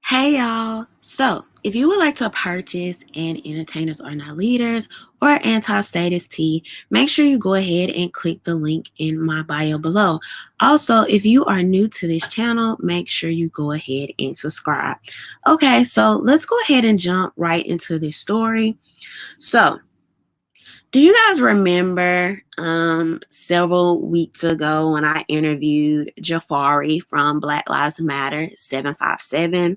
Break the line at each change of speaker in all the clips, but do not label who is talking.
Hey y'all. So, if you would like to purchase an Entertainers Are Not Leaders or Anti-Status Tee, make sure you go ahead and click the link in my bio below. Also, if you are new to this channel, make sure you go ahead and subscribe. Okay, so let's go ahead and jump right into this story. So, do you guys remember several weeks ago when I interviewed Jafari from Black Lives Matter 757?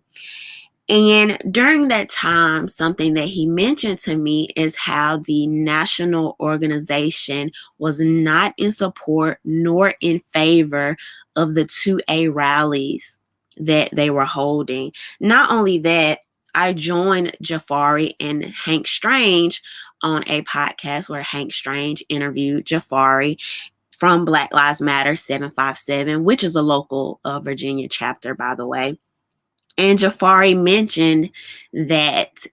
And during that time, something that he mentioned to me is how the national organization was not in support nor in favor of the 2A rallies that they were holding. Not only that, I joined Jafari and Hank Strange on a podcast where Hank Strange interviewed Jafari from Black Lives Matter 757, which is a local Virginia chapter, by the way. And Jafari mentioned that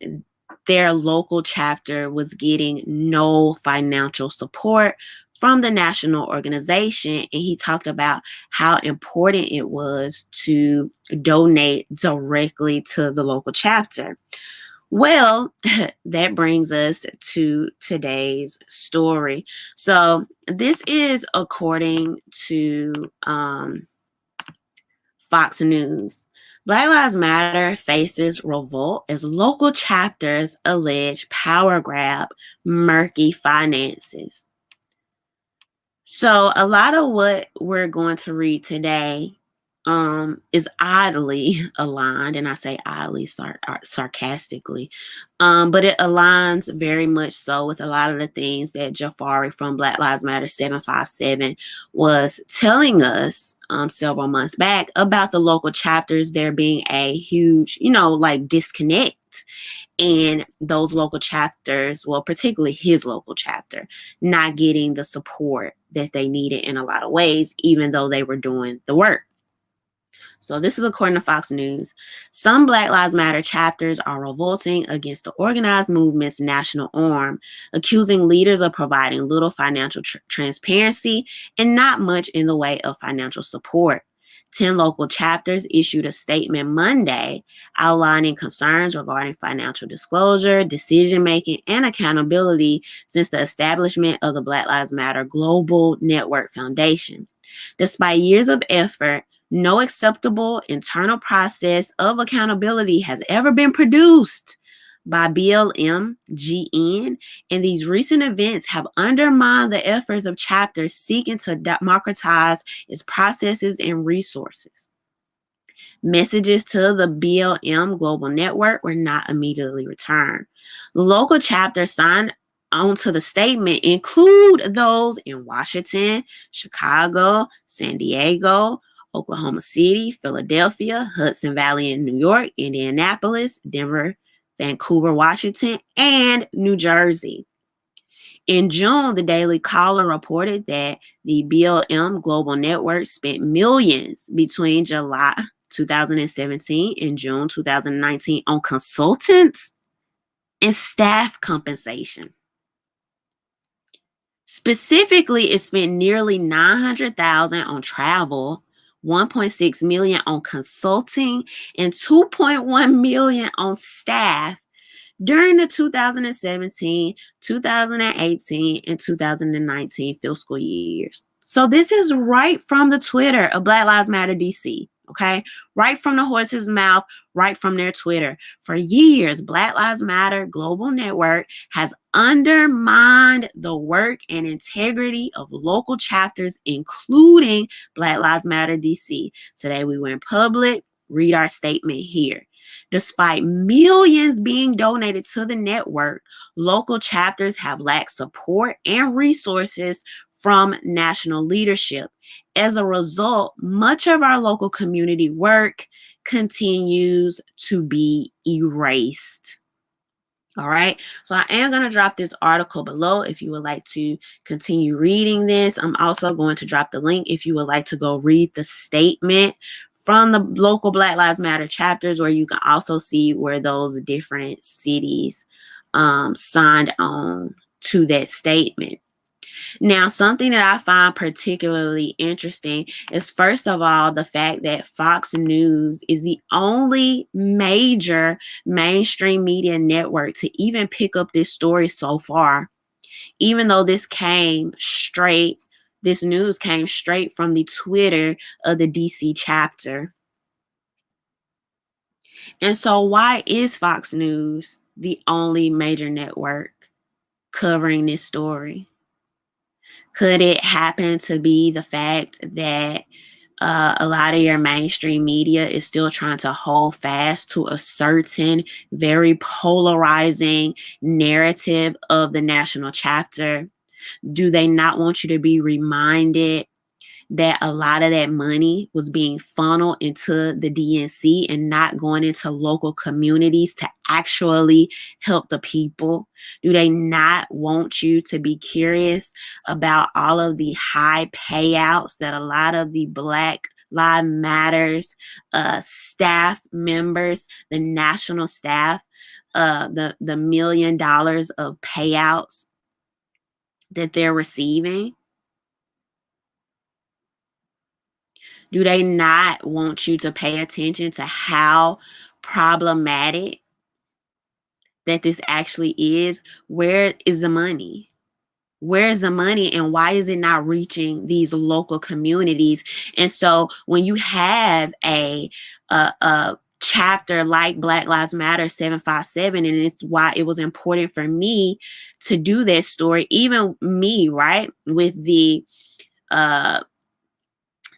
their local chapter was getting no financial support from the national organization. And he talked about how important it was to donate directly to the local chapter. Well, that brings us to today's story. So this is according to Fox News. Black Lives Matter faces revolt as local chapters allege power grab, murky finances. So a lot of what we're going to read today is oddly aligned, and I say oddly sarcastically, but it aligns very much so with a lot of the things that Jafari from Black Lives Matter 757 was telling us several months back about the local chapters. There being a huge, disconnect. And those local chapters, well, particularly his local chapter, not getting the support that they needed in a lot of ways, even though they were doing the work. So this is according to Fox News. Some Black Lives Matter chapters are revolting against the organized movement's national arm, accusing leaders of providing little financial transparency and not much in the way of financial support. 10 local chapters issued a statement Monday outlining concerns regarding financial disclosure, decision-making, and accountability since the establishment of the Black Lives Matter Global Network Foundation. Despite years of effort, no acceptable internal process of accountability has ever been produced by BLM, GN, and these recent events have undermined the efforts of chapters seeking to democratize its processes and resources. Messages to the BLM Global Network were not immediately returned. The local chapters signed onto the statement include those in Washington, Chicago, San Diego, Oklahoma City, Philadelphia, Hudson Valley in New York, Indianapolis, Denver, Vancouver, Washington, and New Jersey. In June, the Daily Caller reported that the BLM Global Network spent millions between July 2017 and June 2019 on consultants and staff compensation. Specifically, it spent nearly $900,000 on travel, $1.6 million on consulting, and $2.1 million on staff during the 2017, 2018, and 2019 fiscal years. So this is right from the Twitter of Black Lives Matter DC. Okay, right from the horse's mouth, right from their Twitter. For years, Black Lives Matter Global Network has undermined the work and integrity of local chapters, including Black Lives Matter DC. Today, we went public. Read our statement here. Despite millions being donated to the network, local chapters have lacked support and resources from national leadership. As a result, much of our local community work continues to be erased. All right, so I am going to drop this article below if you would like to continue reading this. I'm also going to drop the link if you would like to go read the statement from the local Black Lives Matter chapters, where you can also see where those different cities signed on to that statement. Now, something that I find particularly interesting is, first of all, the fact that Fox News is the only major mainstream media network to even pick up this story so far, even though this news came straight from the Twitter of the DC chapter. And so, why is Fox News the only major network covering this story? Could it happen to be the fact that a lot of your mainstream media is still trying to hold fast to a certain very polarizing narrative of the national chapter? Do they not want you to be reminded that a lot of that money was being funneled into the DNC and not going into local communities to actually help the people? Do they not want you to be curious about all of the high payouts that a lot of the Black Lives Matters staff members, the national staff, the $1 million of payouts that they're receiving? Do they not want you to pay attention to how problematic that this actually is? Where is the money? Where is the money, and why is it not reaching these local communities? And so when you have a chapter like Black Lives Matter 757, and it's why it was important for me to do that story, even me, right, with uh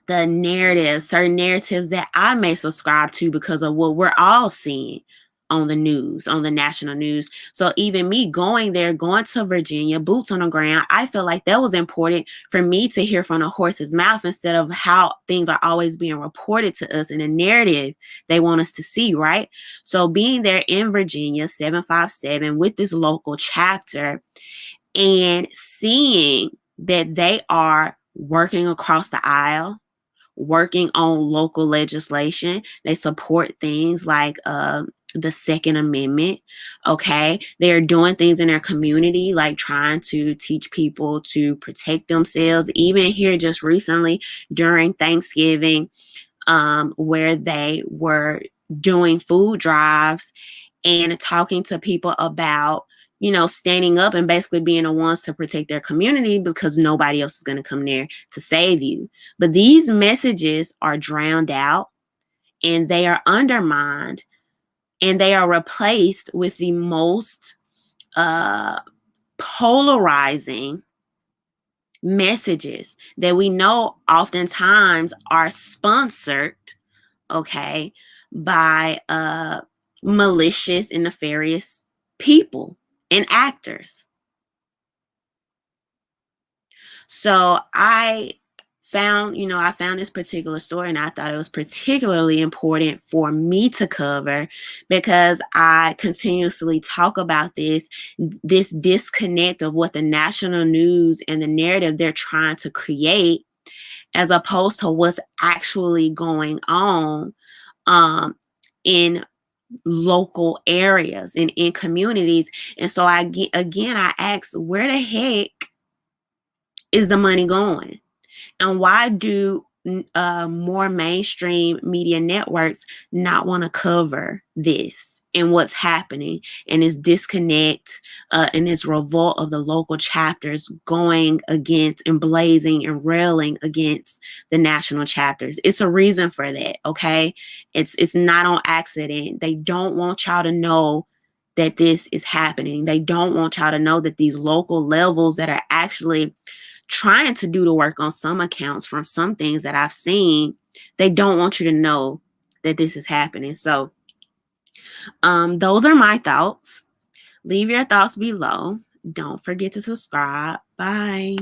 certain narratives that I may subscribe to because of what we're all seeing on the news, on the national news. So even me going there, going to Virginia, boots on the ground, I feel like that was important for me to hear from the horse's mouth instead of how things are always being reported to us in a narrative they want us to see, right? So being there in Virginia, 757, with this local chapter and seeing that they are working across the aisle, working on local legislation. They support things like the Second Amendment. Okay. They are doing things in their community, like trying to teach people to protect themselves. Even here just recently during Thanksgiving, where they were doing food drives and talking to people about, standing up and basically being the ones to protect their community because nobody else is going to come there to save you. But these messages are drowned out and they are undermined and they are replaced with the most polarizing messages that we know oftentimes are sponsored, okay, by malicious and nefarious people and actors. So I found this particular story and I thought it was particularly important for me to cover because I continuously talk about this disconnect of what the national news and the narrative they're trying to create as opposed to what's actually going on in local areas and in communities. And so I ask, where the heck is the money going? And why do more mainstream media networks not want to cover this and what's happening and this disconnect and this revolt of the local chapters going against and blazing and railing against the national chapters? It's a reason for that, okay? It's not on accident. They don't want y'all to know that this is happening. They don't want y'all to know that these local levels that are actually trying to do the work on some accounts from some things that I've seen, they don't want you to know that this is happening. So those are my thoughts. Leave your thoughts below. Don't forget to subscribe. Bye.